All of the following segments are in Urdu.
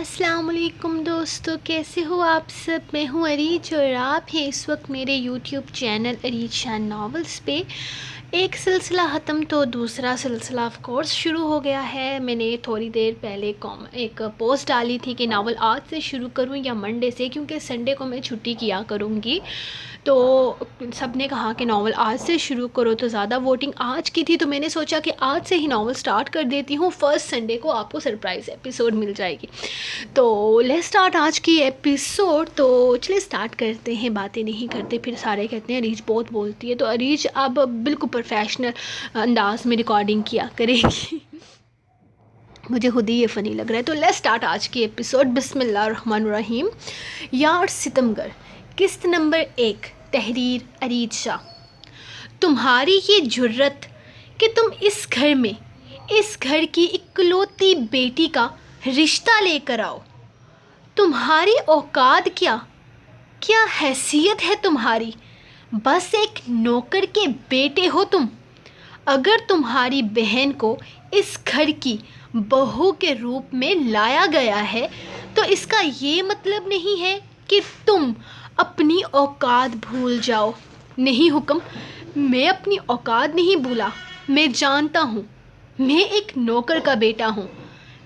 السلام علیکم دوستو، کیسے ہو آپ سب؟ میں ہوں اریج اور آپ ہیں اس وقت میرے یوٹیوب چینل اریج شان ناولز پہ۔ ایک سلسلہ ختم تو دوسرا سلسلہ آف کورس شروع ہو گیا ہے۔ میں نے تھوڑی دیر پہلے ایک پوسٹ ڈالی تھی کہ ناول آج سے شروع کروں یا منڈے سے، کیونکہ سنڈے کو میں چھٹی کیا کروں گی، تو سب نے کہا کہ ناول آج سے شروع کرو، تو زیادہ ووٹنگ آج کی تھی تو میں نے سوچا کہ آج سے ہی ناول سٹارٹ کر دیتی ہوں۔ فرسٹ سنڈے کو آپ کو سرپرائز ایپیسوڈ مل جائے گی، تو لیٹس سٹارٹ آج کی ایپیسوڈ۔ تو چلیے سٹارٹ کرتے ہیں، باتیں نہیں کرتے پھر سارے کہتے ہیں اریج بہت بولتی ہے، تو اریج اب بالکل پروفیشنل انداز میں ریکارڈنگ کیا کرے گی۔ مجھے خود ہی یہ فنی لگ رہا ہے، تو لیٹس سٹارٹ آج کی ایپیسوڈ۔ بسم اللہ الرحمن الرحیم۔ یار ستمگر، قسط نمبر 1، تحریر اریج شاہ۔ تمہاری یہ جرت کہ تم اس گھر کی اکلوتی بیٹی کا رشتہ لے کر آؤ۔ تمہاری اوقات کیا حیثیت ہے تمہاری؟ بس ایک نوکر کے بیٹے ہو تم۔ اگر تمہاری بہن کو اس گھر کی بہو کے روپ میں لایا گیا ہے تو اس کا یہ مطلب نہیں ہے کہ تم اپنی اوقات بھول جاؤ۔ نہیں حکم، میں اپنی اوقات نہیں بھولا۔ میں جانتا ہوں میں ایک نوکر کا بیٹا ہوں،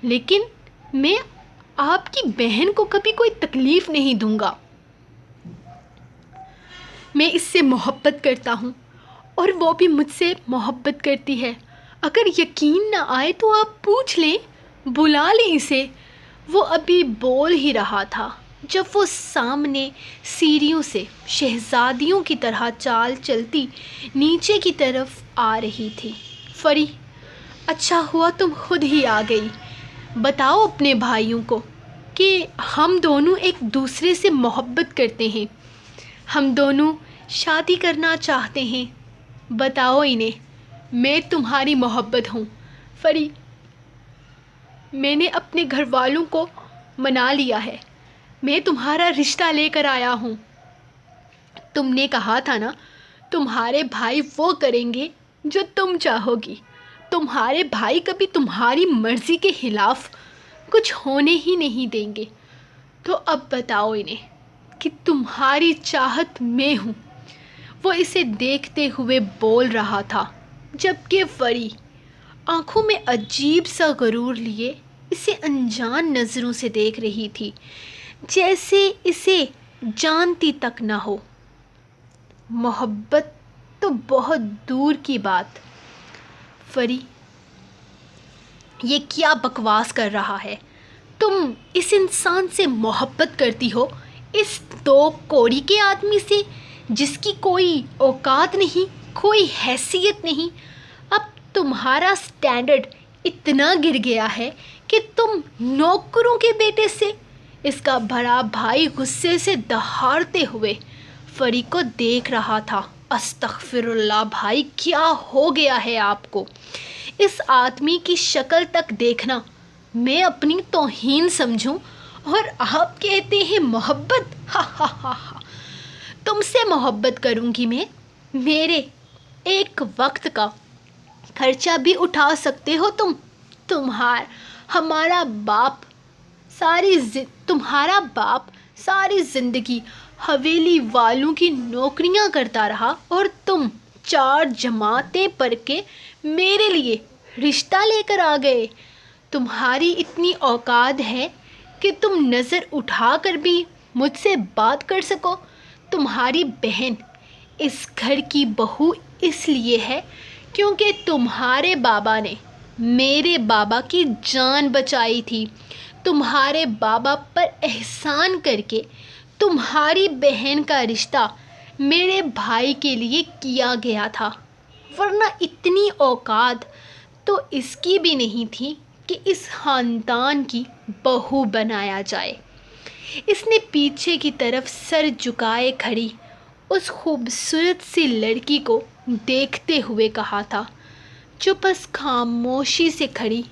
لیکن میں آپ کی بہن کو کبھی کوئی تکلیف نہیں دوں گا۔ میں اس سے محبت کرتا ہوں اور وہ بھی مجھ سے محبت کرتی ہے۔ اگر یقین نہ آئے تو آپ پوچھ لیں، بلا لیں اسے۔ وہ ابھی بول ہی رہا تھا جب وہ سامنے سیڑھیوں سے شہزادیوں کی طرح چال چلتی نیچے کی طرف آ رہی تھی۔ فری، اچھا ہوا تم خود ہی آ گئی۔ بتاؤ اپنے بھائیوں کو کہ ہم دونوں ایک دوسرے سے محبت کرتے ہیں، ہم دونوں شادی کرنا چاہتے ہیں۔ بتاؤ انہیں میں تمہاری محبت ہوں۔ فری، میں نے اپنے گھر والوں کو منا لیا ہے، میں تمہارا رشتہ لے کر آیا ہوں۔ تم نے کہا تھا نا، تمہارے بھائی وہ کریں گے جو تم چاہو گی۔ تمہارے بھائی کبھی تمہاری مرضی کے خلاف کچھ ہونے ہی نہیں دیں گے۔ تو اب بتاؤ انہیں کہ تمہاری چاہت میں ہوں۔ وہ اسے دیکھتے ہوئے بول رہا تھا، جبکہ فری آنکھوں میں عجیب سا غرور لیے اسے انجان نظروں سے دیکھ رہی تھی، جیسے اسے جانتی تک نہ ہو۔ محبت تو بہت دور کی بات۔ فری، یہ کیا بکواس کر رہا ہے؟ تم اس انسان سے محبت کرتی ہو، اس دو کوڑی کے آدمی سے جس کی کوئی اوقات نہیں، کوئی حیثیت نہیں۔ اب تمہارا سٹینڈرڈ اتنا گر گیا ہے کہ تم نوکروں کے بیٹے سے؟ اس کا بڑا بھائی غصے سے دہاڑتے ہوئے فری کو دیکھ رہا تھا۔ استغفر اللہ بھائی، کیا ہو گیا ہے آپ کو؟ اس آدمی کی شکل تک دیکھنا میں اپنی توہین سمجھوں اور آپ کہتے ہیں محبت؟ ہا ہا ہا ہا۔ تم سے محبت کروں گی میں؟ میرے ایک وقت کا خرچہ بھی اٹھا سکتے ہو تم؟ تمہارا باپ ساری زندگی حویلی والوں کی نوکریاں کرتا رہا اور تم 4 جماعتیں پڑھ کے میرے لیے رشتہ لے کر آ گئے۔ تمہاری اتنی اوقات ہے کہ تم نظر اٹھا کر بھی مجھ سے بات کر سکو۔ تمہاری بہن اس گھر کی بہو اس لیے ہے کیونکہ تمہارے بابا نے میرے بابا کی جان بچائی تھی۔ تمہارے بابا پر احسان کر کے تمہاری بہن کا رشتہ میرے بھائی کے لیے کیا گیا تھا، ورنہ اتنی اوقات تو اس کی بھی نہیں تھی کہ اس خاندان کی بہو بنایا جائے۔ اس نے پیچھے کی طرف سر جھکائے کھڑی اس خوبصورت سی لڑکی کو دیکھتے ہوئے کہا تھا، جو بس خاموشی سے کھڑی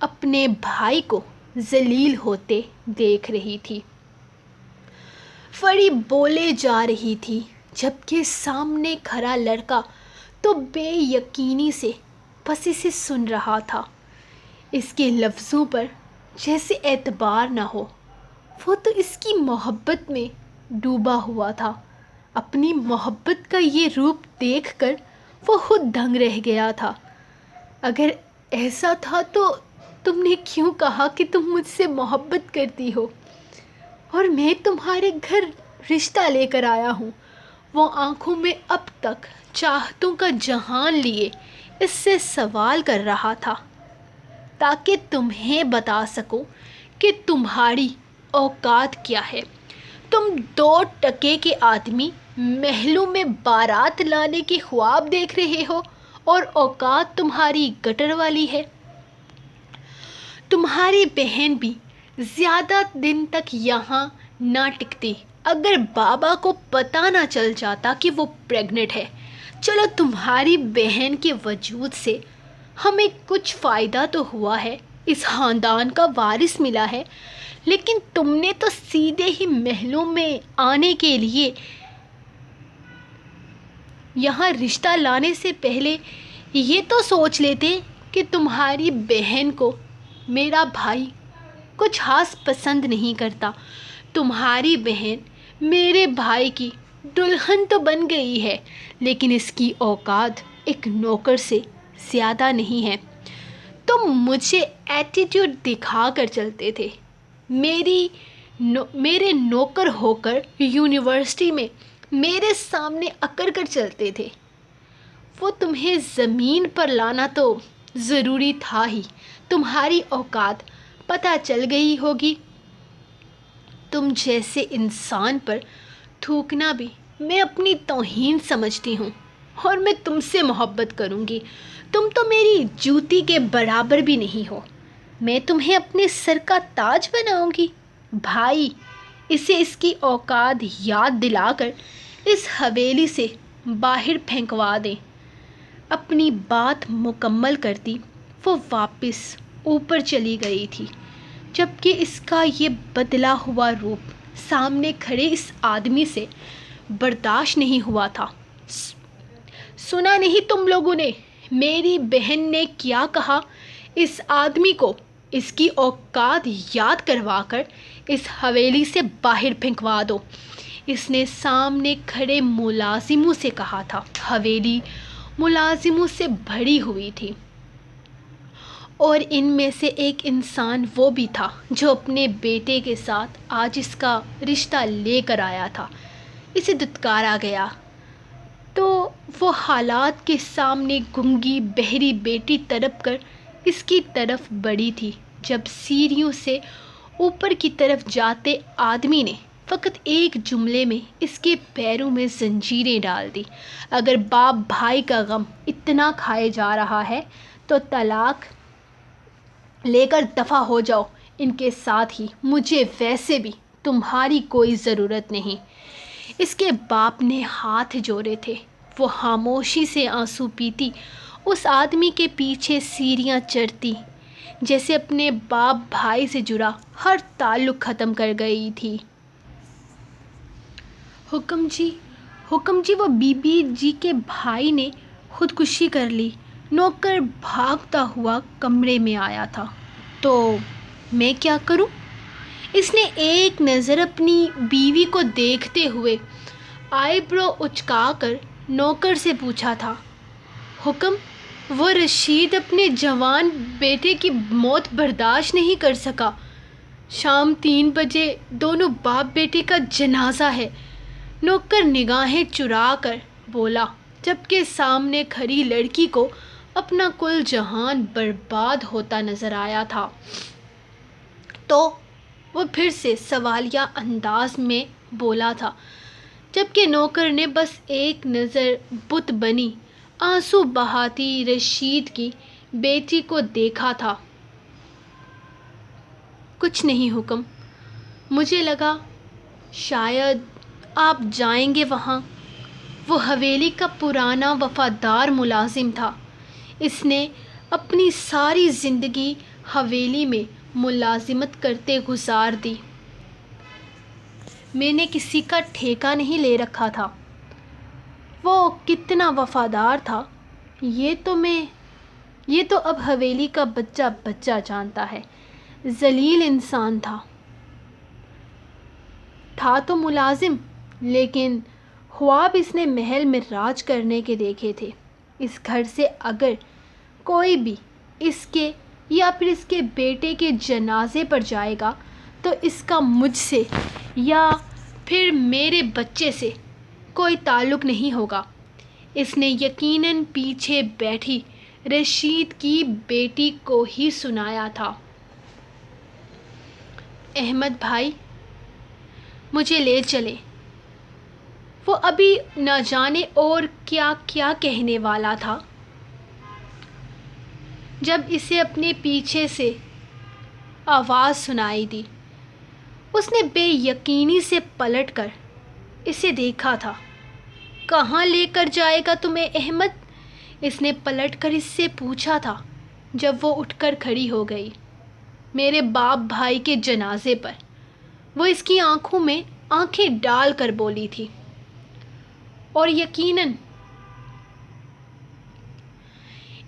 اپنے بھائی کو ذلیل ہوتے دیکھ رہی تھی۔ فری بولے جا رہی تھی، جبکہ سامنے کھڑا لڑکا تو بے یقینی سے بس اسے سن رہا تھا۔ اس کے لفظوں پر جیسے اعتبار نہ ہو۔ وہ تو اس کی محبت میں ڈوبا ہوا تھا۔ اپنی محبت کا یہ روپ دیکھ کر وہ خود دنگ رہ گیا تھا۔ اگر ایسا تھا تو تم نے کیوں کہا کہ تم مجھ سے محبت کرتی ہو اور میں تمہارے گھر رشتہ لے کر آیا ہوں؟ وہ آنکھوں میں اب تک چاہتوں کا جہان لیے اس سے سوال کر رہا تھا تاکہ تمہیں بتا سکوں کہ تمہاری اوقات کیا ہے۔ تم 2 کے آدمی محلوں میں بارات لانے کے خواب دیکھ رہے ہو اور اوقات تمہاری گٹر والی ہے۔ تمہاری بہن بھی زیادہ دن تک یہاں نہ ٹکتی اگر بابا کو پتہ نہ چل جاتا کہ وہ پریگننٹ ہے۔ چلو تمہاری بہن کے وجود سے ہمیں کچھ فائدہ تو ہوا ہے، اس خاندان کا وارث ملا ہے، لیکن تم نے تو سیدھے ہی محلوں میں آنے کے لیے یہاں رشتہ لانے سے پہلے یہ تو سوچ لیتے کہ تمہاری بہن کو میرا بھائی کچھ خاص پسند نہیں کرتا۔ تمہاری بہن میرے بھائی کی دلہن تو بن گئی ہے، لیکن اس کی اوقات ایک نوکر سے زیادہ نہیں ہے۔ تم مجھے ایٹیٹیوڈ دکھا کر چلتے تھے، میرے نوکر ہو کر یونیورسٹی میں میرے سامنے اکڑ کر چلتے تھے۔ وہ تمہیں زمین پر لانا تو ضروری تھا ہی۔ تمہاری اوقات پتہ چل گئی ہوگی۔ تم جیسے انسان پر تھوکنا بھی میں اپنی توہین سمجھتی ہوں، اور میں تم سے محبت کروں گی؟ تم تو میری جوتی کے برابر بھی نہیں ہو۔ میں تمہیں اپنے سر کا تاج بناؤں گی؟ بھائی، اسے اس کی اوقات یاد دلا کر اس حویلی سے باہر پھینکوا دیں۔ اپنی بات مکمل کرتی وہ واپس اوپر چلی گئی تھی، جبکہ اس کا یہ بدلا ہوا روپ سامنے کھڑے اس آدمی سے برداشت نہیں ہوا تھا۔ سنا نہیں تم لوگوں نے میری بہن نے کیا کہا؟ اس آدمی کو اس کی اوقات یاد کروا کر اس حویلی سے باہر پھینکوا دو، اس نے سامنے کھڑے ملازموں سے کہا تھا۔ حویلی ملازموں سے بھری ہوئی تھی، اور ان میں سے ایک انسان وہ بھی تھا جو اپنے بیٹے کے ساتھ آج اس کا رشتہ لے کر آیا تھا۔ اسے دھتکارا گیا تو وہ حالات کے سامنے گنگی بہری بیٹی تڑپ کر اس کی طرف بڑھی تھی، جب سیڑھیوں سے اوپر کی طرف جاتے آدمی نے فقط ایک جملے میں اس کے پیروں میں زنجیریں ڈال دی۔ اگر باپ بھائی کا غم اتنا کھائے جا رہا ہے تو طلاق لے کر دفع ہو جاؤ ان کے ساتھ ہی، مجھے ویسے بھی تمہاری کوئی ضرورت نہیں۔ اس کے باپ نے ہاتھ جوڑے تھے۔ وہ خاموشی سے آنسو پیتی اس آدمی کے پیچھے سیڑھیاں چڑھتی، جیسے اپنے باپ بھائی سے جڑا ہر تعلق ختم کر گئی تھی۔ حکم جی، وہ بی بی جی کے بھائی نے خودکشی کر لی۔ نوکر بھاگتا ہوا کمرے میں آیا تھا۔ تو میں کیا کروں؟ اس نے ایک نظر اپنی بیوی کو دیکھتے ہوئے آئی برو اچکا کر نوکر سے پوچھا تھا۔ حکم، وہ رشید اپنے جوان بیٹے کی موت برداشت نہیں کر سکا۔ شام 3 بجے دونوں باپ بیٹے کا جنازہ ہے۔ نوکر نگاہیں چرا کر بولا، جبکہ سامنے کھڑی لڑکی کو اپنا کل جہان برباد ہوتا نظر آیا تھا۔ تو وہ پھر سے سوالیہ انداز میں بولا تھا، جبکہ نوکر نے بس ایک نظر بت بنی آنسو بہاتی رشید کی بیٹی کو دیکھا تھا۔ کچھ نہیں حکم، مجھے لگا شاید آپ جائیں گے وہاں۔ وہ حویلی کا پرانا وفادار ملازم تھا۔ اس نے اپنی ساری زندگی حویلی میں ملازمت کرتے گزار دی۔ میں نے کسی کا ٹھیکہ نہیں لے رکھا تھا۔ وہ کتنا وفادار تھا یہ تو اب حویلی کا بچہ جانتا ہے۔ ذلیل انسان تھا تو ملازم، لیکن خواب اس نے محل میں راج کرنے کے دیکھے تھے۔ اس گھر سے اگر کوئی بھی اس کے یا پھر اس کے بیٹے کے جنازے پر جائے گا تو اس کا مجھ سے یا پھر میرے بچے سے کوئی تعلق نہیں ہوگا۔ اس نے یقیناً پیچھے بیٹھی رشید کی بیٹی کو ہی سنایا تھا۔ احمد بھائی، مجھے لے چلیں۔ وہ ابھی نہ جانے اور کیا کیا کہنے والا تھا جب اسے اپنے پیچھے سے آواز سنائی دی۔ اس نے بے یقینی سے پلٹ کر اسے دیکھا تھا۔ کہاں لے کر جائے گا تمہیں احمد؟ اس نے پلٹ کر اس سے پوچھا تھا جب وہ اٹھ کر کھڑی ہو گئی۔ میرے باپ بھائی کے جنازے پر، وہ اس کی آنکھوں میں آنکھیں ڈال کر بولی تھی، اور یقیناً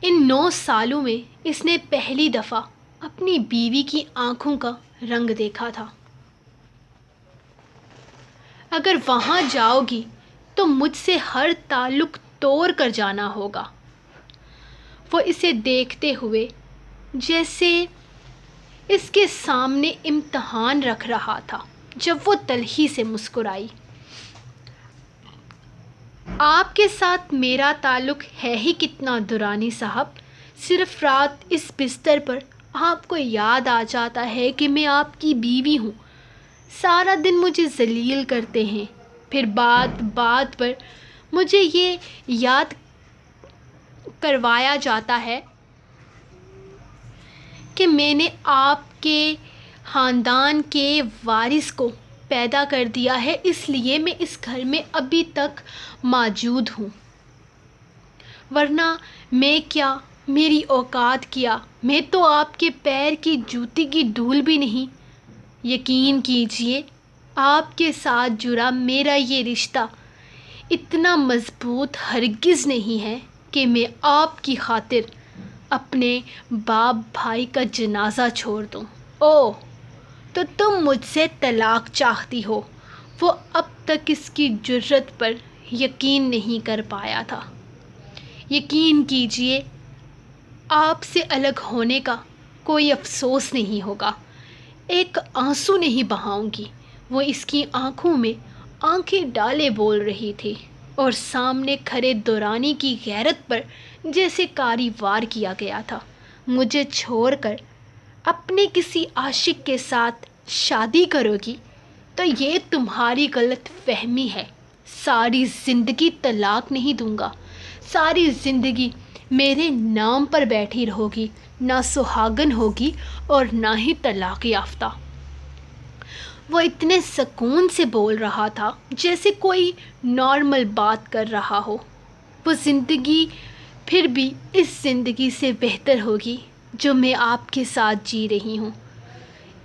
ان 9 سالوں میں اس نے پہلی دفعہ اپنی بیوی کی آنکھوں کا رنگ دیکھا تھا۔ اگر وہاں جاؤ گی تو مجھ سے ہر تعلق توڑ کر جانا ہوگا۔ وہ اسے دیکھتے ہوئے جیسے اس کے سامنے امتحان رکھ رہا تھا، جب وہ تلخی سے مسکرائی۔ آپ کے ساتھ میرا تعلق ہے ہی کتنا دورانی صاحب، صرف رات اس بستر پر آپ کو یاد آ جاتا ہے کہ میں آپ کی بیوی ہوں۔ سارا دن مجھے ذلیل کرتے ہیں، پھر بات بات پر مجھے یہ یاد کروایا جاتا ہے کہ میں نے آپ کے خاندان کے وارث کو پیدا کر دیا ہے، اس لیے میں اس گھر میں ابھی تک موجود ہوں، ورنہ میں کیا، میری اوقات کیا، میں تو آپ کے پیر کی جوتی کی دھول بھی نہیں۔ یقین کیجیے، آپ کے ساتھ جڑا میرا یہ رشتہ اتنا مضبوط ہرگز نہیں ہے کہ میں آپ کی خاطر اپنے باپ بھائی کا جنازہ چھوڑ دوں۔ اوہ، تو تم مجھ سے طلاق چاہتی ہو؟ وہ اب تک اس کی جرأت پر یقین نہیں کر پایا تھا۔ یقین کیجیے، آپ سے الگ ہونے کا کوئی افسوس نہیں ہوگا، ایک آنسو نہیں بہاؤں گی۔ وہ اس کی آنکھوں میں آنکھیں ڈالے بول رہی تھی، اور سامنے کھڑے دورانی کی غیرت پر جیسے کاری وار کیا گیا تھا۔ مجھے چھوڑ کر اپنے کسی عاشق کے ساتھ شادی کرو گی تو یہ تمہاری غلط فہمی ہے۔ ساری زندگی طلاق نہیں دوں گا، ساری زندگی میرے نام پر بیٹھی رہو گی، نہ سہاگن ہوگی اور نہ ہی طلاق یافتہ۔ وہ اتنے سکون سے بول رہا تھا جیسے کوئی نارمل بات کر رہا ہو۔ وہ زندگی پھر بھی اس زندگی سے بہتر ہوگی جو میں آپ کے ساتھ جی رہی ہوں۔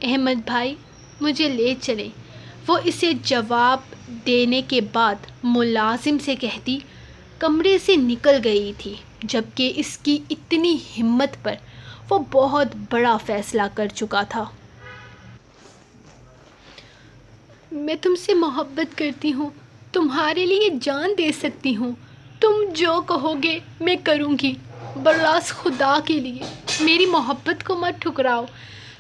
احمد بھائی، مجھے لے چلیں۔ وہ اسے جواب دینے کے بعد ملازم سے کہتی کمرے سے نکل گئی تھی، جبکہ اس کی اتنی ہمت پر وہ بہت بڑا فیصلہ کر چکا تھا۔ میں تم سے محبت کرتی ہوں، تمہارے لیے جان دے سکتی ہوں۔ تم جو کہو گے میں کروں گی، براس خدا کے لیے میری محبت کو مت ٹھکراؤ۔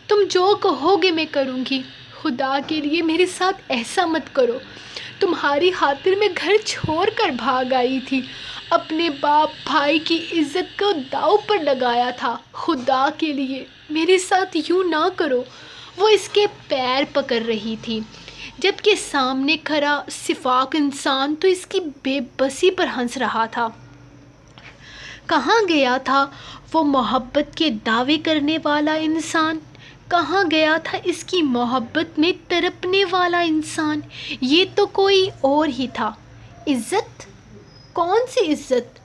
تم جو کہو گے میں کروں گی، خدا کے لیے میرے ساتھ ایسا مت کرو۔ تمہاری خاطر میں گھر چھوڑ کر بھاگ آئی تھی، اپنے باپ بھائی کی عزت کو داؤ پر لگایا تھا، خدا کے لیے میرے ساتھ یوں نہ کرو۔ وہ اس کے پیر پکڑ رہی تھی، جبکہ سامنے کھڑا شفاق انسان تو اس کی بے بسی پر ہنس رہا تھا۔ کہاں گیا تھا وہ محبت کے دعوے کرنے والا انسان؟ کہاں گیا تھا اس کی محبت میں تڑپنے والا انسان؟ یہ تو کوئی اور ہی تھا۔ عزت؟ کون سی عزت؟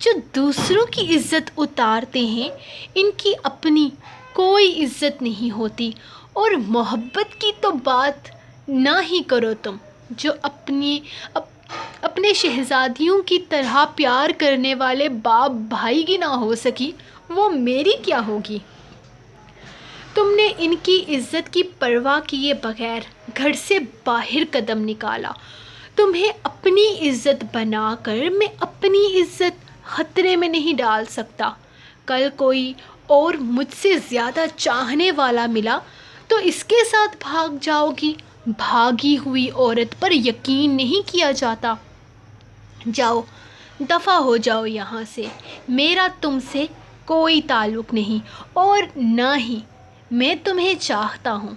جو دوسروں کی عزت اتارتے ہیں، ان کی اپنی کوئی عزت نہیں ہوتی۔ اور محبت کی تو بات نہ ہی کرو تم، جو اپنے شہزادیوں کی طرح پیار کرنے والے باپ بھائی کی نہ ہو سکی، وہ میری کیا ہوگی؟ تم نے ان کی عزت کی پرواہ کیے بغیر گھر سے باہر قدم نکالا۔ تمہیں اپنی عزت بنا کر میں اپنی عزت خطرے میں نہیں ڈال سکتا۔ کل کوئی اور مجھ سے زیادہ چاہنے والا ملا تو اس کے ساتھ بھاگ جاؤ گی۔ بھاگی ہوئی عورت پر یقین نہیں کیا جاتا۔ جاؤ، دفع ہو جاؤ یہاں سے۔ میرا تم سے کوئی تعلق نہیں اور نہ ہی میں تمہیں چاہتا ہوں۔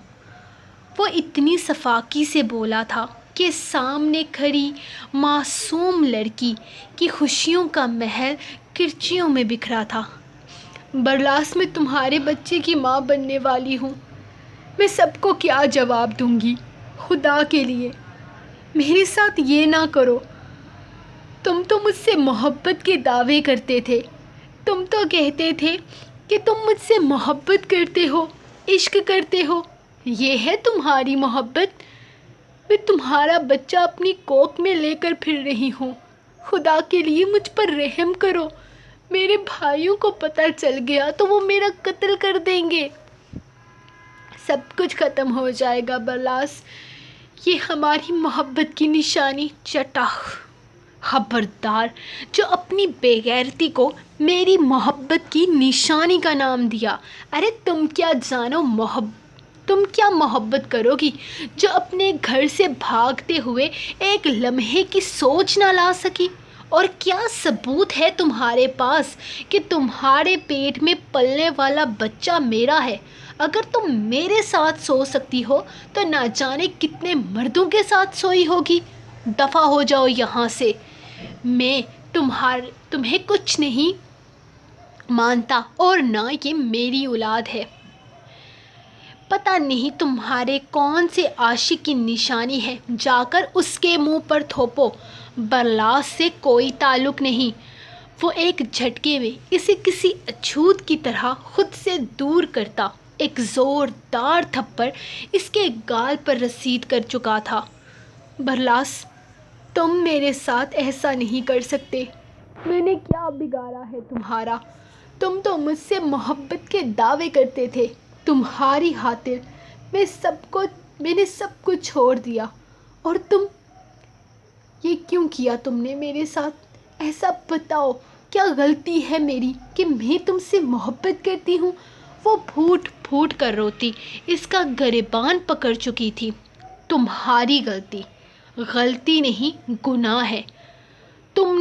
وہ اتنی صفاقی سے بولا تھا کہ سامنے کھڑی معصوم لڑکی کی خوشیوں کا محل کرچیوں میں بکھرا تھا۔ برلاس، میں تمہارے بچے کی ماں بننے والی ہوں۔ میں سب کو کیا جواب دوں گی؟ خدا کے لیے میرے ساتھ یہ نہ کرو۔ تم تو مجھ سے محبت کے دعوے کرتے تھے۔ تم تو کہتے تھے کہ تم مجھ سے محبت کرتے ہو، عشق کرتے ہو۔ یہ ہے تمہاری محبت؟ میں تمہارا بچہ اپنی کوکھ میں لے کر پھر رہی ہوں۔ خدا کے لیے مجھ پر رحم کرو۔ میرے بھائیوں کو پتہ چل گیا تو وہ میرا قتل کر دیں گے۔ سب کچھ ختم ہو جائے گا برلاس۔ یہ ہماری محبت کی نشانی چٹاخ۔ خبردار جو اپنی بے غیرتی کو میری محبت کی نشانی کا نام دیا۔ ارے تم کیا جانو تم کیا محبت کرو گی جو اپنے گھر سے بھاگتے ہوئے ایک لمحے کی سوچ نہ لا سکی؟ اور کیا ثبوت ہے تمہارے پاس کہ تمہارے پیٹ میں پلنے والا بچہ میرا ہے؟ اگر تم میرے ساتھ سو سکتی ہو تو نہ جانے کتنے مردوں کے ساتھ سوئی ہوگی۔ دفع ہو جاؤ یہاں سے۔ میں تمہیں کچھ نہیں مانتا اور نہ یہ میری اولاد ہے۔ پتہ نہیں تمہارے کون سے عاشق کی نشانی ہے، جا کر اس کے منہ پر تھوپو۔ برلاس سے کوئی تعلق نہیں۔ وہ ایک جھٹکے میں اسے کسی اچھوت کی طرح خود سے دور کرتا ایک زوردار تھپڑ اس کے گال پر رسید کر چکا تھا۔ برلاس، تم میرے ساتھ ایسا نہیں کر سکتے۔ میں نے کیا بگاڑا ہے تمہارا؟ تم تو مجھ سے محبت کے دعوے کرتے تھے۔ تمہاری خاطر میں نے سب کچھ چھوڑ دیا۔ اور تم یہ کیوں کیا تم نے میرے ساتھ؟ ایسا بتاؤ، کیا غلطی ہے میری کہ میں تم سے محبت کرتی ہوں؟ وہ پھوٹ پھوٹ کر روتی اس کا گریبان پکڑ چکی تھی۔ تمہاری غلطی نہیں، گناہ ہے۔ تم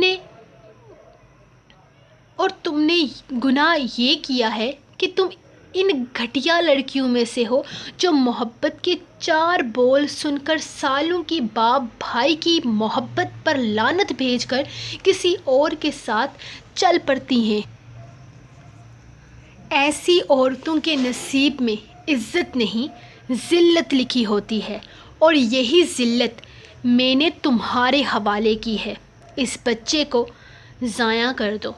نے گناہ یہ کیا ہے کہ تم ان گھٹیا لڑکیوں میں سے ہو جو محبت کے 4 بول سن کر سالوں کی باپ بھائی کی محبت پر لعنت بھیج کر کسی اور کے ساتھ چل پڑتی ہیں۔ ایسی عورتوں کے نصیب میں عزت نہیں، ذلت لکھی ہوتی ہے، اور یہی ذلت میں نے تمہارے حوالے کی ہے۔ اس بچے کو ضائع کر دو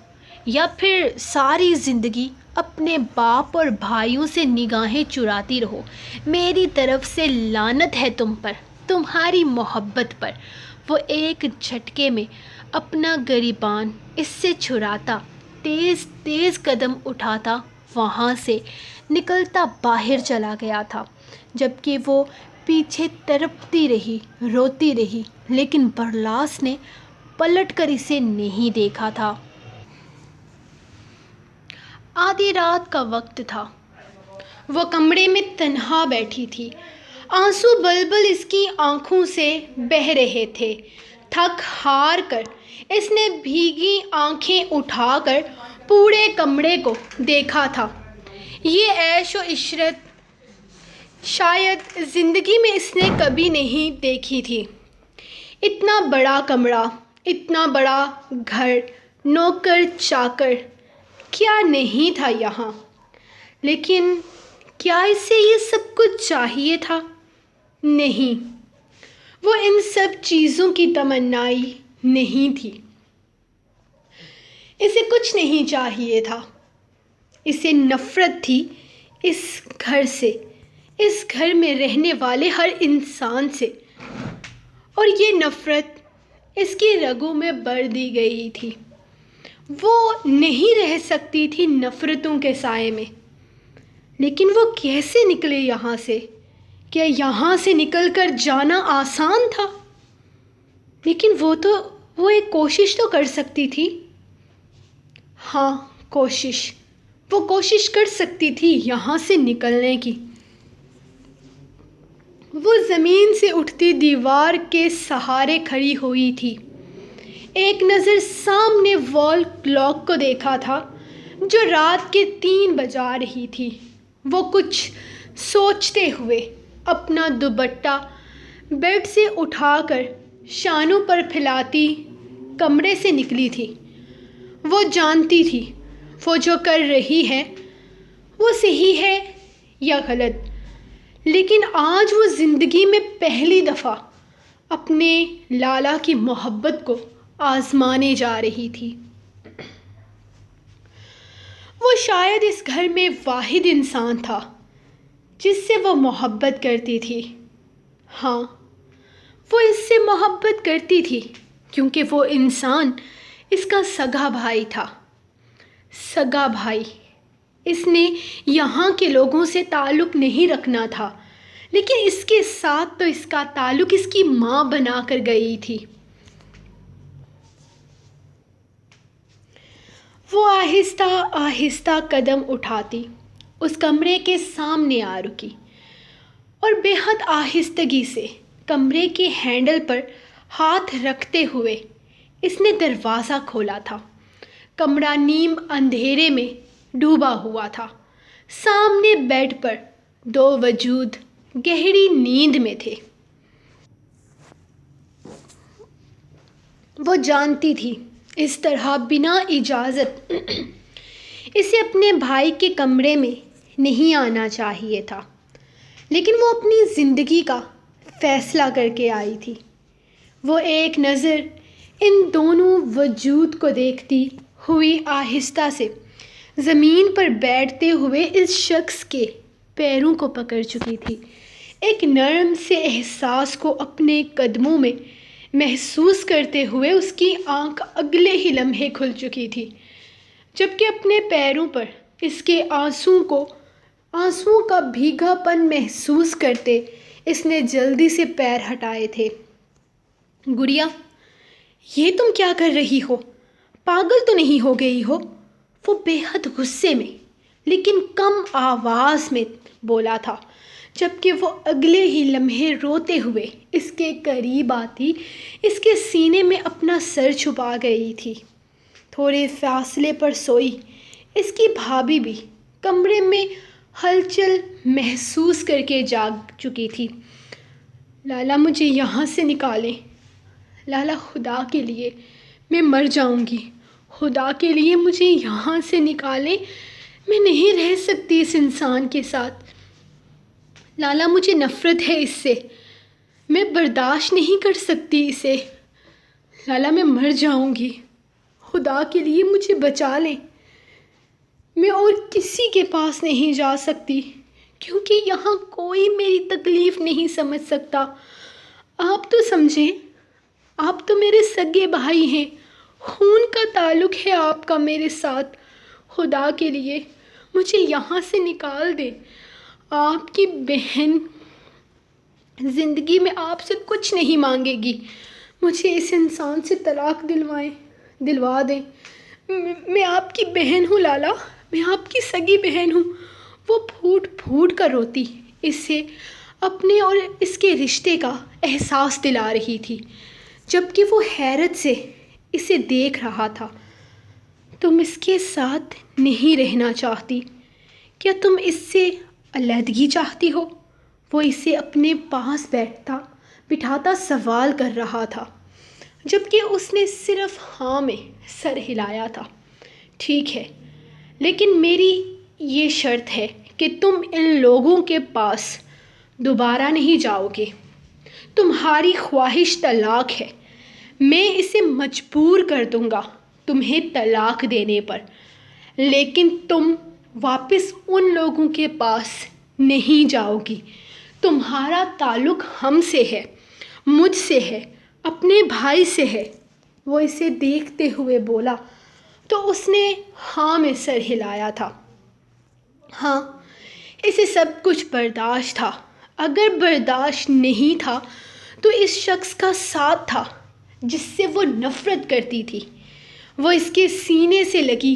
یا پھر ساری زندگی اپنے باپ اور بھائیوں سے نگاہیں چراتی رہو۔ میری طرف سے لعنت ہے تم پر، تمہاری محبت پر۔ وہ ایک جھٹکے میں اپنا گریبان اس سے چھڑاتا تیز تیز قدم اٹھاتا وہاں سے نکلتا باہر چلا گیا تھا، جبکہ وہ پیچھے تڑپتی رہی، روتی رہی، لیکن برلاس نے پلٹ کر اسے نہیں دیکھا تھا۔ آدھی رات کا وقت تھا۔ وہ کمرے میں تنہا بیٹھی تھی۔ آنسو بلبل اس کی آنکھوں سے بہہ رہے تھے۔ تھک ہار کر اس نے بھیگی آنکھیں اٹھا کر پورے کمرے کو دیکھا تھا۔ یہ عیش و عشرت شاید زندگی میں اس نے کبھی نہیں دیکھی تھی۔ اتنا بڑا کمرہ، اتنا بڑا گھر، نوکر چاکر، کیا نہیں تھا یہاں؟ لیکن کیا اسے یہ سب کچھ چاہیے تھا؟ نہیں، وہ ان سب چیزوں کی تمنائی نہیں تھی۔ اسے کچھ نہیں چاہیے تھا۔ اسے نفرت تھی اس گھر سے، اس گھر میں رہنے والے ہر انسان سے، اور یہ نفرت اس کی رگوں میں بڑھ دی گئی تھی۔ وہ نہیں رہ سکتی تھی نفرتوں کے سائے میں۔ لیکن وہ کیسے نکلے یہاں سے؟ کیا یہاں سے نکل کر جانا آسان تھا؟ لیکن وہ ایک کوشش تو کر سکتی تھی۔ ہاں، وہ کوشش کر سکتی تھی یہاں سے نکلنے کی۔ وہ زمین سے اٹھتی دیوار کے سہارے کھڑی ہوئی تھی۔ ایک نظر سامنے وال کلاک کو دیکھا تھا جو رات کے 3 بجا رہی تھی۔ وہ کچھ سوچتے ہوئے اپنا دوپٹہ بیڈ سے اٹھا کر شانوں پر پھیلاتی کمرے سے نکلی تھی۔ وہ جانتی تھی وہ جو کر رہی ہے وہ صحیح ہے یا غلط، لیکن آج وہ زندگی میں پہلی دفعہ اپنے لالا کی محبت کو آزمانے جا رہی تھی۔ وہ شاید اس گھر میں واحد انسان تھا جس سے وہ محبت کرتی تھی۔ ہاں، وہ اس سے محبت کرتی تھی کیونکہ وہ انسان اس کا سگا بھائی تھا۔ سگا بھائی۔ اس نے یہاں کے لوگوں سے تعلق نہیں رکھنا تھا، لیکن اس کے ساتھ تو اس کا تعلق اس کی ماں بنا کر گئی تھی۔ وہ آہستہ آہستہ قدم اٹھاتی اس کمرے کے سامنے آ رکی اور بے حد آہستگی سے کمرے کے ہینڈل پر ہاتھ رکھتے ہوئے اس نے دروازہ کھولا تھا۔ کمرہ نیم اندھیرے میں ڈوبا ہوا تھا۔ سامنے بیڈ پر 2 وجود گہری نیند میں تھے۔ وہ جانتی تھی اس طرح بنا اجازت اسے اپنے بھائی کے کمرے میں نہیں آنا چاہیے تھا، لیکن وہ اپنی زندگی کا فیصلہ کر کے آئی تھی۔ وہ ایک نظر ان دونوں وجود کو دیکھتی ہوئی آہستہ سے زمین پر بیٹھتے ہوئے اس شخص کے پیروں کو پکڑ چکی تھی۔ ایک نرم سے احساس کو اپنے قدموں میں محسوس کرتے ہوئے اس کی آنکھ اگلے ہی لمحے کھل چکی تھی، جبکہ اپنے پیروں پر اس کے آنسوؤں کا بھیگا پن محسوس کرتے اس نے جلدی سے پیر ہٹائے تھے۔ گڑیا، یہ تم کیا کر رہی ہو؟ پاگل تو نہیں ہو گئی ہو؟ وہ بے حد غصے میں لیکن کم آواز میں بولا تھا، جبکہ وہ اگلے ہی لمحے روتے ہوئے اس کے قریب آتی اس کے سینے میں اپنا سر چھپا گئی تھی۔ تھوڑے فاصلے پر سوئی اس کی بھابھی بھی کمرے میں ہلچل محسوس کر کے جاگ چکی تھی۔ لالا، مجھے یہاں سے نکالیں۔ لالا، خدا کے لیے میں مر جاؤں گی، خدا کے لیے مجھے یہاں سے نکالیں، میں نہیں رہ سکتی اس انسان کے ساتھ۔ لالا، مجھے نفرت ہے اس سے، میں برداشت نہیں کر سکتی اسے۔ لالا، میں مر جاؤں گی، خدا کے لیے مجھے بچا لیں۔ میں اور کسی کے پاس نہیں جا سکتی کیونکہ یہاں کوئی میری تکلیف نہیں سمجھ سکتا۔ آپ تو سمجھیں، آپ تو میرے سگے بھائی ہیں، خون کا تعلق ہے آپ کا میرے ساتھ۔ خدا کے لیے مجھے یہاں سے نکال دیں۔ آپ کی بہن زندگی میں آپ سے کچھ نہیں مانگے گی، مجھے اس انسان سے طلاق دلوا دیں۔ میں آپ کی بہن ہوں لالا، میں آپ کی سگی بہن ہوں۔ وہ پھوٹ پھوٹ کر روتی اسے اپنے اور اس کے رشتے کا احساس دلا رہی تھی، جبکہ وہ حیرت سے اسے دیکھ رہا تھا۔ تم اس کے ساتھ نہیں رہنا چاہتی؟ کیا تم اس سے علیحدگی چاہتی ہو؟ وہ اسے اپنے پاس بٹھاتا سوال کر رہا تھا، جبکہ اس نے صرف ہاں میں سر ہلایا تھا۔ ٹھیک ہے، لیکن میری یہ شرط ہے کہ تم ان لوگوں کے پاس دوبارہ نہیں جاؤ گے۔ تمہاری خواہش طلاق ہے، میں اسے مجبور کر دوں گا تمہیں طلاق دینے پر، لیکن تم واپس ان لوگوں کے پاس نہیں جاؤ گی۔ تمہارا تعلق ہم سے ہے، مجھ سے ہے، اپنے بھائی سے ہے۔ وہ اسے دیکھتے ہوئے بولا تو اس نے ہاں میں سر ہلایا تھا۔ ہاں، اسے سب کچھ برداشت تھا. اگر برداشت نہیں تھا تو اس شخص کا ساتھ تھا جس سے وہ نفرت کرتی تھی. وہ اس کے سینے سے لگی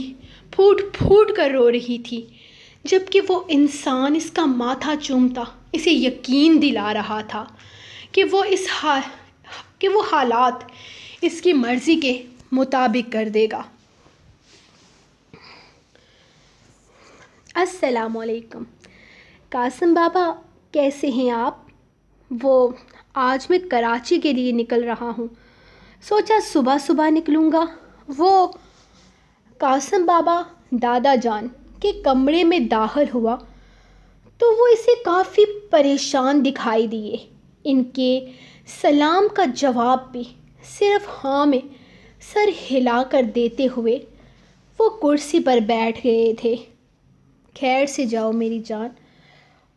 پھوٹ پھوٹ کر رو رہی تھی، جبکہ وہ انسان اس کا ماتھا چومتا اسے یقین دلا رہا تھا کہ وہ حالات اس کی مرضی کے مطابق کر دے گا. السلام علیکم قاسم بابا، کیسے ہیں آپ؟ وہ آج میں کراچی کے لیے نکل رہا ہوں، سوچا صبح صبح نکلوں گا. وہ قاسم بابا دادا جان کے کمرے میں داخل ہوا تو وہ اسے کافی پریشان دکھائی دیے. ان کے سلام کا جواب بھی صرف ہاں میں سر ہلا کر دیتے ہوئے وہ کرسی پر بیٹھ گئے تھے. خیر سے جاؤ میری جان،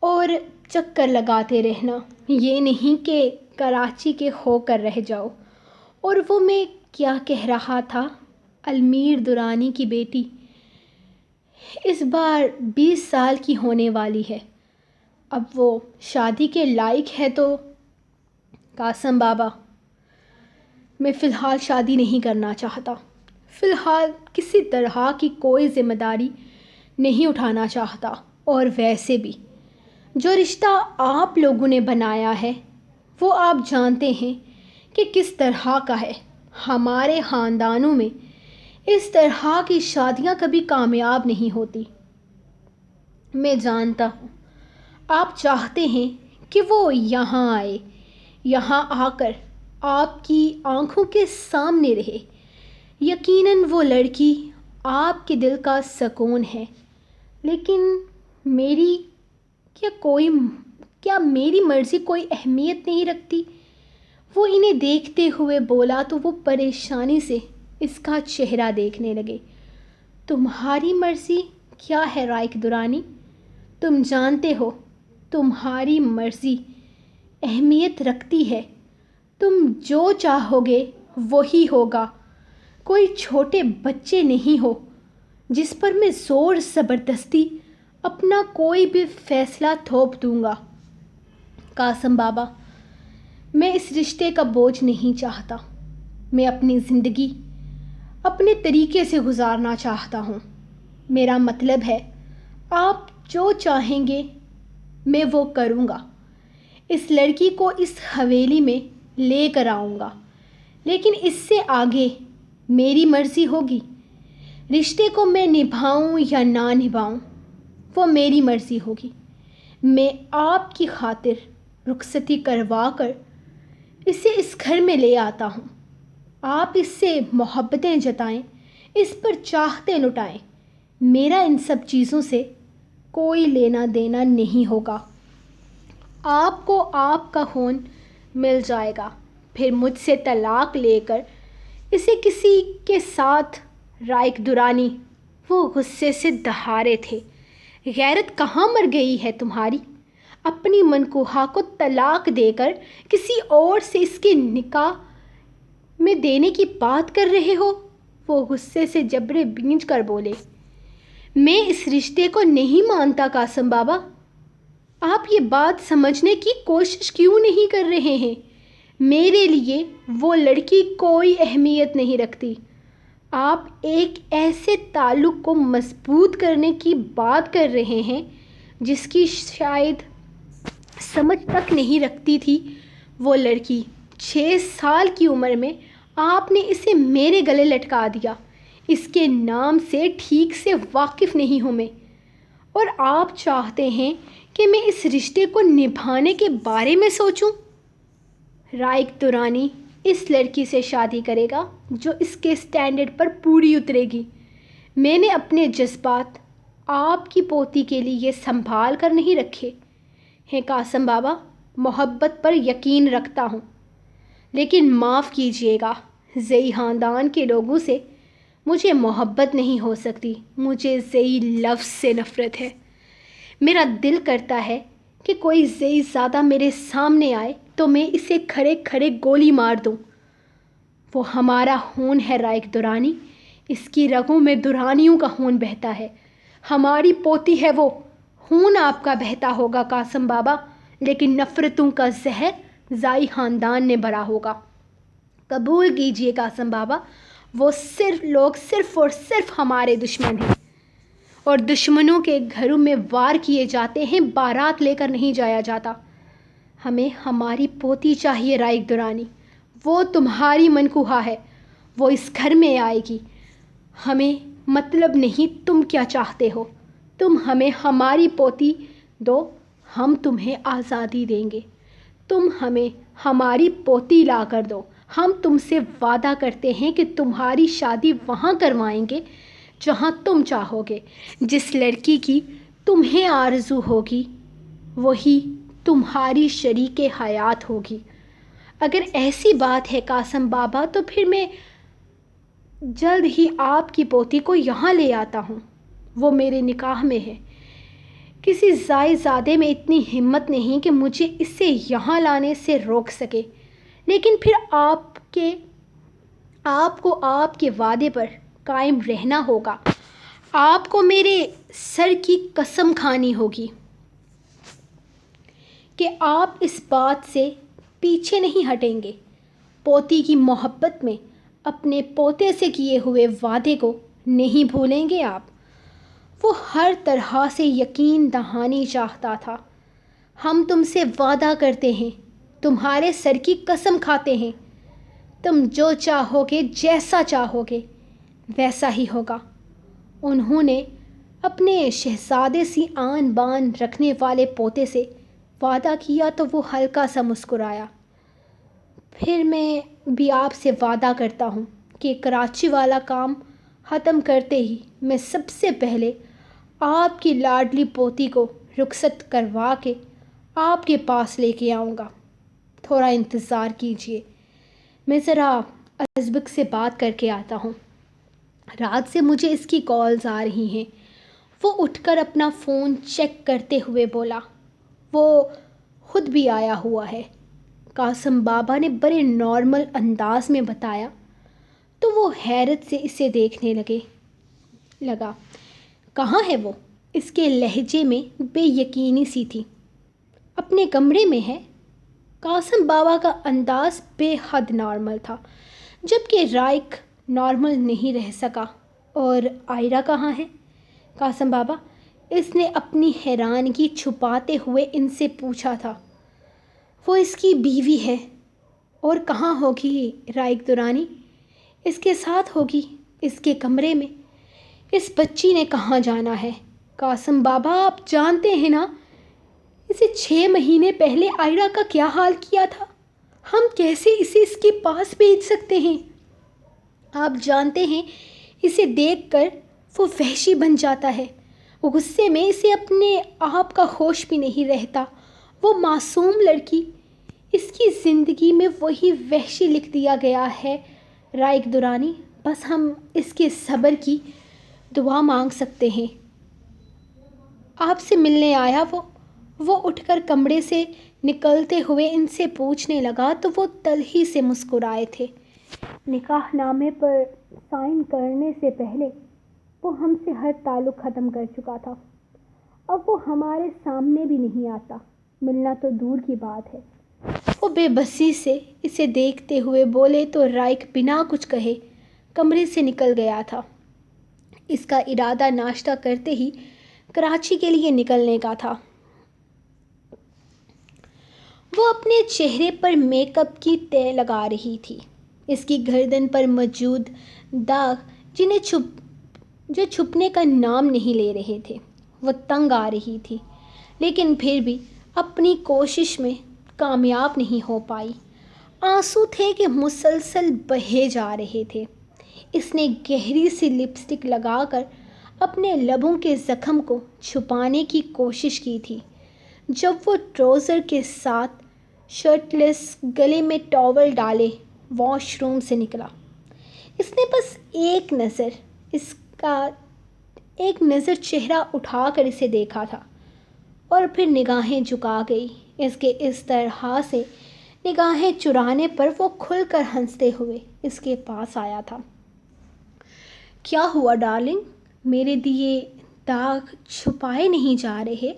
اور چکر لگاتے رہنا، یہ نہیں کہ کراچی کے ہو کر رہ جاؤ. اور وہ میں کیا کہہ رہا تھا، المیر درانی کی بیٹی اس بار 20 سال کی ہونے والی ہے. اب وہ شادی کے لائق ہے تو؟ قاسم بابا، میں فی الحال شادی نہیں کرنا چاہتا. فی الحال کسی طرح کی کوئی ذمہ داری نہیں اٹھانا چاہتا. اور ویسے بھی جو رشتہ آپ لوگوں نے بنایا ہے وہ آپ جانتے ہیں کہ کس طرح کا ہے. ہمارے خاندانوں میں اس طرح کی شادیاں کبھی کامیاب نہیں ہوتی. میں جانتا ہوں آپ چاہتے ہیں کہ وہ یہاں آئے، یہاں آ کر آپ کی آنکھوں کے سامنے رہے. یقیناً وہ لڑکی آپ کے دل کا سکون ہے، لیکن کیا میری مرضی کوئی اہمیت نہیں رکھتی؟ وہ انہیں دیکھتے ہوئے بولا تو وہ پریشانی سے اس کا چہرہ دیکھنے لگے. تمہاری مرضی کیا ہے رائق درانی؟ تم جانتے ہو تمہاری مرضی اہمیت رکھتی ہے. تم جو چاہو گے وہی ہوگا. کوئی چھوٹے بچے نہیں ہو جس پر میں زور زبردستی اپنا کوئی بھی فیصلہ تھوپ دوں گا. قاسم بابا، میں اس رشتے کا بوجھ نہیں چاہتا. میں اپنی زندگی اپنے طریقے سے گزارنا چاہتا ہوں. میرا مطلب ہے آپ جو چاہیں گے میں وہ کروں گا. اس لڑکی کو اس حویلی میں لے کر آؤں گا، لیکن اس سے آگے میری مرضی ہوگی. رشتے کو میں نبھاؤں یا نہ نبھاؤں وہ میری مرضی ہوگی. میں آپ کی خاطر رخصتی کروا کر اسے اس گھر میں لے آتا ہوں. آپ اس سے محبتیں جتائیں، اس پر چاہتے لٹائیں، میرا ان سب چیزوں سے کوئی لینا دینا نہیں ہوگا. آپ کو آپ کا خون مل جائے گا، پھر مجھ سے طلاق لے کر اسے کسی کے ساتھ. رائق درانی وہ غصے سے دہارے تھے. غیرت کہاں مر گئی ہے تمہاری؟ اپنی منکوحہ کو طلاق دے کر کسی اور سے اس کے نکاح میں دینے کی بات کر رہے ہو. وہ غصے سے جبرے بھینچ کر بولے. میں اس رشتے کو نہیں مانتا قاسم بابا. آپ یہ بات سمجھنے کی کوشش کیوں نہیں کر رہے ہیں؟ میرے لیے وہ لڑکی کوئی اہمیت نہیں رکھتی. آپ ایک ایسے تعلق کو مضبوط کرنے کی بات کر رہے ہیں جس کی شاید سمجھ تک نہیں رکھتی تھی وہ لڑکی. 6 سال کی عمر میں آپ نے اسے میرے گلے لٹکا دیا. اس کے نام سے ٹھیک سے واقف نہیں ہوں میں، اور آپ چاہتے ہیں کہ میں اس رشتے کو نبھانے کے بارے میں سوچوں. رائق درانی اس لڑکی سے شادی کرے گا جو اس کے سٹینڈرڈ پر پوری اترے گی. میں نے اپنے جذبات آپ کی پوتی کے لیے سنبھال کر نہیں رکھے ہیں قاسم بابا. محبت پر یقین رکھتا ہوں، لیکن معاف کیجیے گا، زئی خاندان کے لوگوں سے مجھے محبت نہیں ہو سکتی. مجھے زئی لفظ سے نفرت ہے. میرا دل کرتا ہے کہ کوئی زئی زادہ میرے سامنے آئے تو میں اسے کھڑے کھڑے گولی مار دوں. وہ ہمارا خون ہے رائق درانی. اس کی رگوں میں درانیوں کا خون بہتا ہے. ہماری پوتی ہے وہ. خون آپ کا بہتا ہوگا قاسم بابا، لیکن نفرتوں کا زہر زائی خاندان نے بھرا ہوگا۔ قبول کیجئے قاسم بابا، وہ لوگ صرف اور صرف ہمارے دشمن ہیں، اور دشمنوں کے گھروں میں وار کیے جاتے ہیں، بارات لے کر نہیں جایا جاتا۔ ہمیں ہماری پوتی چاہیے رائق درانی، وہ تمہاری منکوہا ہے، وہ اس گھر میں آئے گی۔ ہمیں مطلب نہیں تم کیا چاہتے ہو، تم ہمیں ہماری پوتی دو، ہم تمہیں آزادی دیں گے۔ تم ہمیں ہماری پوتی لا کر دو، ہم تم سے وعدہ کرتے ہیں کہ تمہاری شادی وہاں کروائیں گے جہاں تم چاہو گے۔ جس لڑکی کی تمہیں آرزو ہوگی وہی تمہاری شریک حیات ہوگی۔ اگر ایسی بات ہے قاسم بابا تو پھر میں جلد ہی آپ کی پوتی کو یہاں لے آتا ہوں، وہ میرے نکاح میں ہے۔ کسی زائی زادے میں اتنی ہمت نہیں کہ مجھے اسے یہاں لانے سے روک سکے، لیکن پھر آپ کو آپ کے وعدے پر قائم رہنا ہوگا۔ آپ کو میرے سر کی قسم کھانی ہوگی کہ آپ اس بات سے پیچھے نہیں ہٹیں گے۔ پوتی کی محبت میں اپنے پوتے سے کیے ہوئے وعدے کو نہیں بھولیں گے آپ۔ وہ ہر طرح سے یقین دہانی چاہتا تھا۔ ہم تم سے وعدہ کرتے ہیں، تمہارے سر کی قسم کھاتے ہیں، تم جو چاہو گے، جیسا چاہو گے ویسا ہی ہوگا۔ انہوں نے اپنے شہزادے سی آن بان رکھنے والے پوتے سے وعدہ کیا تو وہ ہلکا سا مسکرایا۔ پھر میں بھی آپ سے وعدہ کرتا ہوں کہ کراچی والا کام ختم کرتے ہی میں سب سے پہلے آپ کی لاڈلی پوتی کو رخصت کروا کے آپ کے پاس لے کے آؤں گا۔ تھوڑا انتظار کیجئے، میں ذرا ازبک سے بات کر کے آتا ہوں۔ رات سے مجھے اس کی کالز آ رہی ہیں۔ وہ اٹھ کر اپنا فون چیک کرتے ہوئے بولا، وہ خود بھی آیا ہوا ہے۔ قاسم بابا نے بڑے نارمل انداز میں بتایا تو وہ حیرت سے اسے دیکھنے لگا۔ کہاں ہے وہ؟ اس کے لہجے میں بے یقینی سی تھی۔ اپنے کمرے میں ہے۔ قاسم بابا کا انداز بے حد نارمل تھا، جبکہ رائق نارمل نہیں رہ سکا۔ اور آئرہ کہاں ہے قاسم بابا؟ اس نے اپنی حیرانگی چھپاتے ہوئے ان سے پوچھا تھا۔ وہ اس کی بیوی ہے، اور کہاں ہوگی رائق درانی؟ اس کے ساتھ ہوگی، اس کے کمرے میں۔ اس بچی نے کہاں جانا ہے؟ قاسم بابا آپ جانتے ہیں نا اسے 6 مہینے پہلے آئرہ کا کیا حال کیا تھا۔ ہم کیسے اسے اس کے پاس بھیج سکتے ہیں؟ آپ جانتے ہیں اسے دیکھ کر وہ وحشی بن جاتا ہے، غصے میں اسے اپنے آپ کا ہوش بھی نہیں رہتا۔ وہ معصوم لڑکی، اس کی زندگی میں وہی وحشی لکھ دیا گیا ہے رائق درانی۔ بس ہم اس کے صبر کی دعا مانگ سکتے ہیں۔ آپ سے ملنے آیا وہ اٹھ کر کمرے سے نکلتے ہوئے ان سے پوچھنے لگا تو وہ تلخی سے مسکرائے تھے۔ نکاح نامے پر سائن کرنے سے پہلے وہ ہم سے ہر تعلق ختم کر چکا تھا۔ اب وہ ہمارے سامنے بھی نہیں آتا، ملنا تو دور کی بات ہے۔ وہ بے بسی سے اسے دیکھتے ہوئے بولے تو رائق بنا کچھ کہے کمرے سے نکل گیا تھا۔ اس کا ارادہ ناشتہ کرتے ہی کراچی کے لیے نکلنے کا تھا۔ وہ اپنے چہرے پر میک اپ کی تہ لگا رہی تھی۔ اس کی گردن پر موجود داغ جو چھپنے کا نام نہیں لے رہے تھے، وہ تنگ آ رہی تھی، لیکن پھر بھی اپنی کوشش میں کامیاب نہیں ہو پائی۔ آنسو تھے کہ مسلسل بہے جا رہے تھے۔ اس نے گہری سی لپسٹک لگا کر اپنے لبوں کے زخم کو چھپانے کی کوشش کی تھی جب وہ ٹراؤزر کے ساتھ شرٹ لیس، گلے میں ٹاول ڈالے واش روم سے نکلا۔ اس نے بس ایک نظر چہرہ اٹھا کر اسے دیکھا تھا اور پھر نگاہیں جھکا گئی۔ اس کے اس طرح سے نگاہیں چرانے پر وہ کھل کر ہنستے ہوئے اس کے پاس آیا تھا۔ کیا ہوا ڈارلنگ؟ میرے دیے داغ چھپائے نہیں جا رہے۔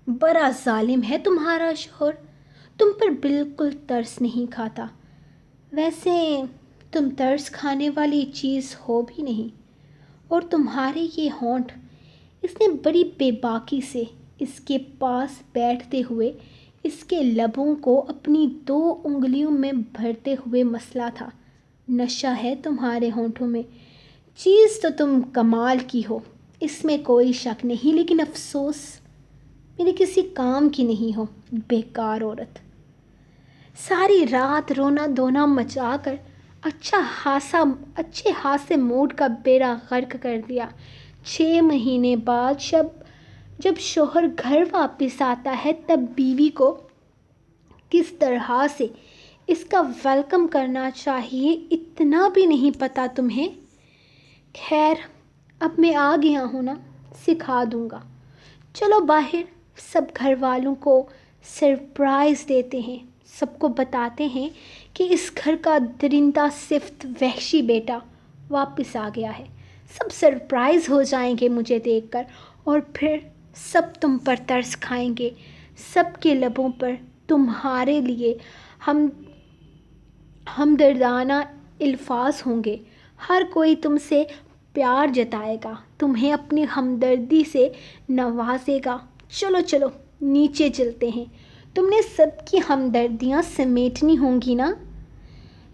بڑا ظالم ہے تمہارا شوہر، تم پر بالکل ترس نہیں کھاتا۔ ویسے تم ترس کھانے والی چیز ہو بھی نہیں، اور تمہارے یہ ہونٹ، اس نے بڑی بے باکی سے اس کے پاس بیٹھتے ہوئے اس کے لبوں کو اپنی 2 انگلیوں میں بھرتے ہوئے مسلا تھا۔ نشہ ہے تمہارے ہونٹوں میں۔ چیز تو تم کمال کی ہو، اس میں کوئی شک نہیں، لیکن افسوس میرے کسی کام کی نہیں ہو، بیکار عورت۔ ساری رات رونا دھونا مچا کر اچھے خاصے موڈ کا بیڑا غرق کر دیا۔ 6 مہینے بعد جب شوہر گھر واپس آتا ہے تب بیوی کو کس طرح سے اس کا ویلکم کرنا چاہیے اتنا بھی نہیں پتا تمہیں۔ خیر، اب میں آ گیا ہوں نا، سکھا دوں گا۔ چلو باہر، سب گھر والوں کو سرپرائز دیتے ہیں، سب کو بتاتے ہیں کہ اس گھر کا درندہ صفت وحشی بیٹا واپس آ گیا ہے۔ سب سرپرائز ہو جائیں گے مجھے دیکھ کر، اور پھر سب تم پر ترس کھائیں گے۔ سب کے لبوں پر تمہارے لیے ہمدردانہ الفاظ ہوں گے۔ ہر کوئی تم سے پیار جتائے گا، تمہیں اپنی ہمدردی سے نوازے گا۔ چلو چلو نیچے چلتے ہیں، تم نے سب کی ہمدردیاں سمیٹنی ہوں گی نا۔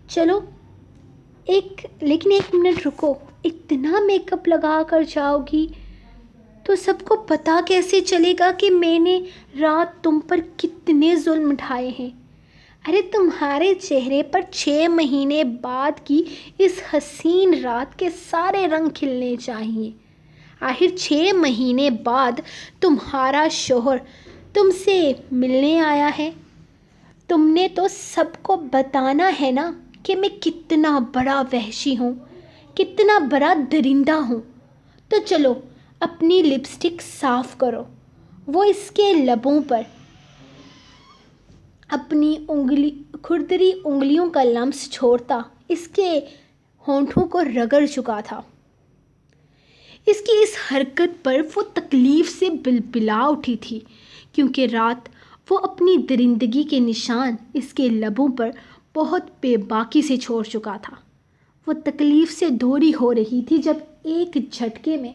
چلو لیکن 1 منٹ رکو، اتنا میک اپ لگا کر جاؤ گی تو سب کو پتا کیسے چلے گا کہ میں نے رات تم پر کتنے ظلم اٹھائے ہیں؟ ارے تمہارے چہرے پر 6 مہینے بعد کی اس حسین رات کے سارے رنگ کھلنے چاہیے۔ آخر 6 مہینے بعد تمہارا شوہر تم سے ملنے آیا ہے، تم نے تو سب کو بتانا ہے نا کہ میں کتنا بڑا وحشی ہوں، کتنا بڑا درندہ ہوں۔ تو چلو اپنی لپسٹک صاف کرو۔ وہ اس کے لبوں پر اپنی کھردری انگلیوں کا لمس چھوڑتا اس کے ہونٹوں کو رگڑ چکا تھا۔ اس کی اس حرکت پر وہ تکلیف سے بلبلا اٹھی تھی، کیونکہ رات وہ اپنی درندگی کے نشان اس کے لبوں پر بہت بے باکی سے چھوڑ چکا تھا۔ وہ تکلیف سے دوری ہو رہی تھی جب ایک جھٹکے میں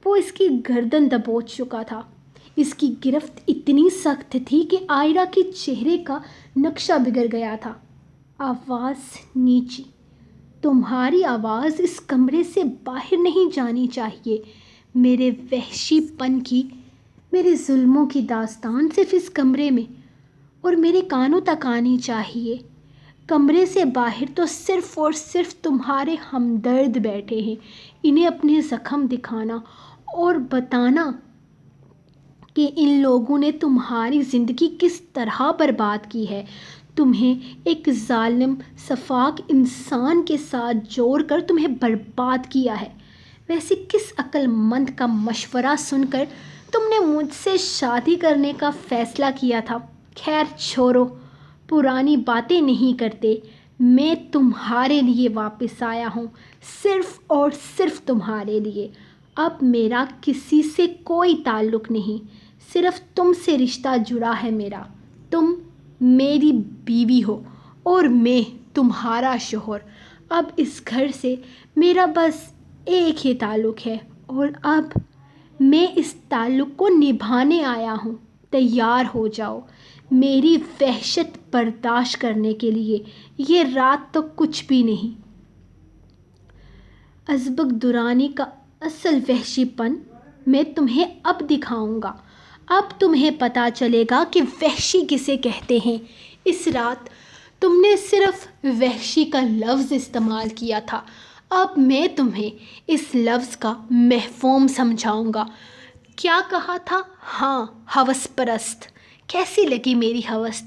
وہ اس کی گردن دبوچ چکا تھا۔ اس کی گرفت اتنی سخت تھی کہ عائرہ کے چہرے کا نقشہ بگڑ گیا تھا۔ آواز نیچی، تمہاری آواز اس کمرے سے باہر نہیں جانی چاہیے۔ میرے وحشی پن کی، میرے ظلموں کی داستان صرف اس کمرے میں اور میرے کانوں تک آنی چاہیے۔ کمرے سے باہر تو صرف اور صرف تمہارے ہمدرد بیٹھے ہیں۔ انہیں اپنے زخم دکھانا اور بتانا کہ ان لوگوں نے تمہاری زندگی کس طرح برباد کی ہے، تمہیں ایک ظالم سفاک انسان کے ساتھ جوڑ کر تمہیں برباد کیا ہے۔ ویسے کس عقل مند کا مشورہ سن کر تم نے مجھ سے شادی کرنے کا فیصلہ کیا تھا؟ خیر چھوڑو، پرانی باتیں نہیں کرتے۔ میں تمہارے لیے واپس آیا ہوں، صرف اور صرف تمہارے لیے۔ اب میرا کسی سے کوئی تعلق نہیں، صرف تم سے رشتہ جڑا ہے میرا۔ تم میری بیوی ہو اور میں تمہارا شوہر۔ اب اس گھر سے میرا بس ایک ہی تعلق ہے، اور اب میں اس تعلق کو نبھانے آیا ہوں۔ تیار ہو جاؤ میری وحشت برداشت کرنے کے لیے، یہ رات تو کچھ بھی نہیں۔ ازبک درانی کا اصل وحشی پن میں تمہیں اب دکھاؤں گا۔ اب تمہیں پتہ چلے گا کہ وحشی کسے کہتے ہیں۔ اس رات تم نے صرف وحشی کا لفظ استعمال کیا تھا، اب میں تمہیں اس لفظ کا مفہوم سمجھاؤں گا۔ کیا کہا تھا؟ ہاں، ہوس پرست۔ کیسی لگی میری ہوس؟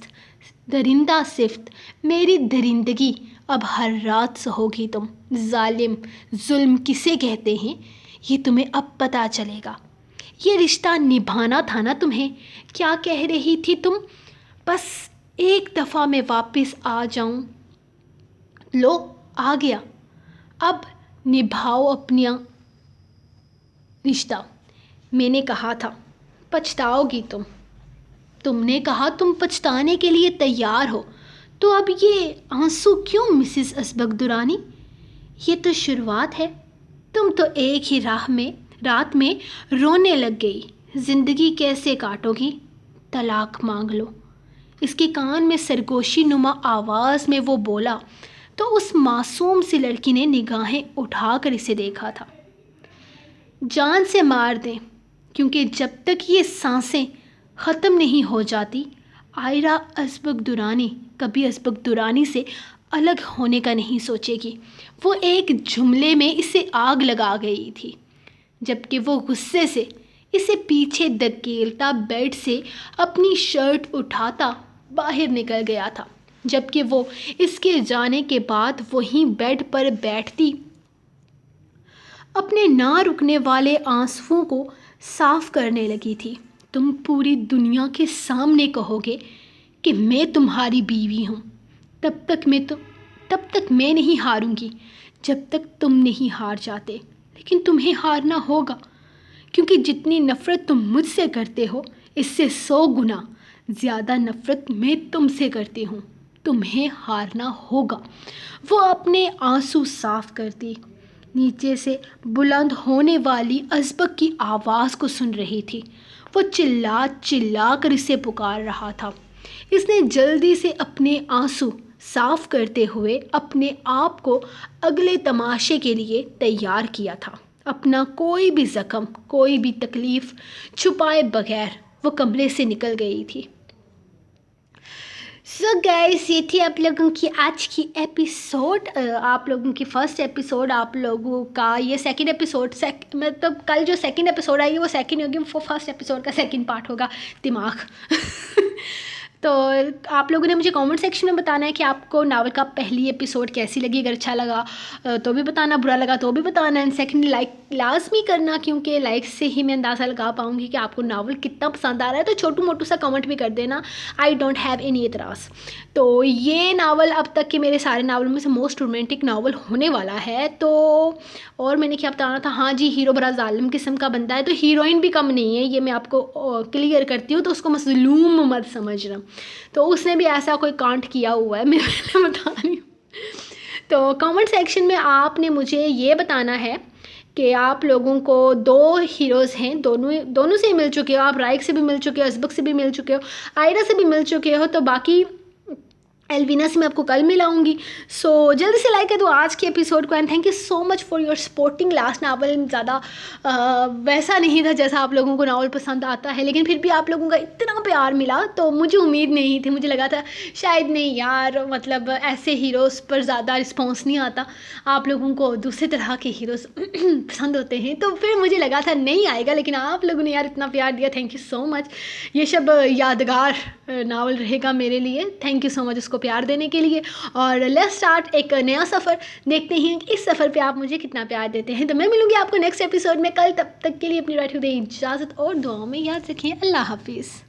درندہ صفت، میری درندگی اب ہر رات سہو گی تم۔ ظالم، ظلم کسے کہتے ہیں یہ تمہیں اب پتہ چلے گا۔ یہ رشتہ نبھانا تھا نا تمہیں؟ کیا کہہ رہی تھی تم؟ بس ایک دفعہ میں واپس آ جاؤں۔ لو آ گیا، اب نبھاؤ اپنا رشتہ۔ میں نے کہا تھا پچھتاؤ گی تم نے کہا تم پچھتانے کے لیے تیار ہو، تو اب یہ آنسو کیوں مسز اسبق درانی؟ یہ تو شروعات ہے، تم تو ایک ہی رات میں رونے لگ گئی۔ زندگی کیسے کاٹو گی؟ طلاق مانگ لو۔ اس کے کان میں سرگوشی نما آواز میں وہ بولا تو اس معصوم سی لڑکی نے نگاہیں اٹھا کر اسے دیکھا تھا۔ جان سے مار دیں، کیونکہ جب تک یہ سانسیں ختم نہیں ہو جاتی عائرہ اسبق درانی کبھی اسبق درانی سے الگ ہونے کا نہیں سوچے گی۔ وہ ایک جملے میں اسے آگ لگا گئی تھی، جبکہ وہ غصے سے اسے پیچھے دھکیلتا بیڈ سے اپنی شرٹ اٹھاتا باہر نکل گیا تھا، جبکہ وہ اس کے جانے کے بعد وہیں بیڈ پر بیٹھتی اپنے نہ رکنے والے آنسوؤں کو صاف کرنے لگی تھی۔ تم پوری دنیا کے سامنے کہو گے کہ میں تمہاری بیوی ہوں، تب تک میں نہیں ہاروں گی جب تک تم نہیں ہار جاتے، لیکن تمہیں ہارنا ہوگا، کیونکہ جتنی نفرت تم مجھ سے کرتے ہو اس سے 100 گنا زیادہ نفرت میں تم سے کرتی ہوں۔ تمہیں ہارنا ہوگا۔ وہ اپنے آنسو صاف کرتی نیچے سے بلند ہونے والی اسبق کی آواز کو سن رہی تھی۔ وہ چلا چلا کر اسے پکار رہا تھا۔ اس نے جلدی سے اپنے آنسو صاف کرتے ہوئے اپنے آپ کو اگلے تماشے کے لیے تیار کیا تھا۔ اپنا کوئی بھی زخم، کوئی بھی تکلیف چھپائے بغیر وہ کمرے سے نکل گئی تھی۔ سو گائز، یہ تھی آپ لوگوں کی آج کی ایپیسوڈ، آپ لوگوں کی فرسٹ ایپیسوڈ، آپ لوگوں کا یہ سیکنڈ ایپیسوڈ، مطلب کل جو سیکنڈ ایپیسوڈ آئی ہے وہ سیکنڈ ہوگی، وہ فرسٹ ایپیسوڈ کا سیکنڈ پارٹ ہوگا۔ دماغ تو آپ لوگوں نے مجھے کامنٹ سیکشن میں بتانا ہے کہ آپ کو ناول کا پہلی ایپیسوڈ کیسی لگی۔ اگر اچھا لگا تو بھی بتانا، برا لگا تو بھی بتانا، اینڈ سیکنڈ لائک لازمی کرنا، کیونکہ لائک سے ہی میں اندازہ لگا پاؤں گی کہ آپ کو ناول کتنا پسند آ رہا ہے۔ تو چھوٹو موٹو سا کمنٹ بھی کر دینا، آئی ڈونٹ ہیو اینی اعتراض۔ تو یہ ناول اب تک کے میرے سارے ناولوں میں سے موسٹ رومانٹک ناول ہونے والا ہے۔ تو اور میں نے کیا بتانا تھا، ہاں جی، ہیرو بڑا ظالم قسم کا بندہ ہے، تو ہیروئن بھی کم نہیں ہے، یہ میں آپ کو کلیئر کرتی ہوں، تو اس کو مظلوم مت سمجھنا، تو اس نے بھی ایسا کوئی کانٹ کیا ہوا ہے، میں بتا رہی ہوں۔ تو کامنٹ سیکشن میں آپ نے مجھے یہ بتانا ہے کہ آپ لوگوں کو 2 ہیروز ہیں، دونوں سے مل چکے ہو، آپ رائق سے بھی مل چکے ہو، اسبق سے بھی مل چکے ہو، عائرہ سے بھی مل چکے ہو، تو باقی الوینا سے میں آپ کو کل ملاؤں گی۔ سو جلدی سے لائک کر دو آج کے ایپیسوڈ کو، and thank you so much for your supporting. Last novel زیادہ ویسا نہیں تھا جیسا آپ لوگوں کو ناول پسند آتا ہے، لیکن پھر بھی آپ لوگوں کا اتنا پیار ملا تو مجھے امید نہیں تھی، مجھے لگا تھا شاید نہیں یار، مطلب ایسے ہیروز پر زیادہ رسپانس نہیں آتا، آپ لوگوں کو دوسرے طرح کے ہیروز پسند ہوتے ہیں، تو پھر مجھے لگا تھا نہیں آئے گا، لیکن آپ لوگوں نے یار اتنا پیار دیا، تھینک یو سو مچ۔ یہ شب یادگار ناول رہے گا میرے لیے، تھینک یو سو مچ اس کو پیار دینے کے لیے۔ اور لیٹس اسٹارٹ ایک نیا سفر، دیکھتے ہیں کہ اس سفر پہ آپ مجھے کتنا پیار دیتے ہیں۔ تو میں ملوں گی آپ کو نیکسٹ ایپیسوڈ میں کل، تب تک کے لیے اپنی بیٹھی ہوئی اجازت اور دعاؤں میں یاد رکھیں۔ اللہ حافظ۔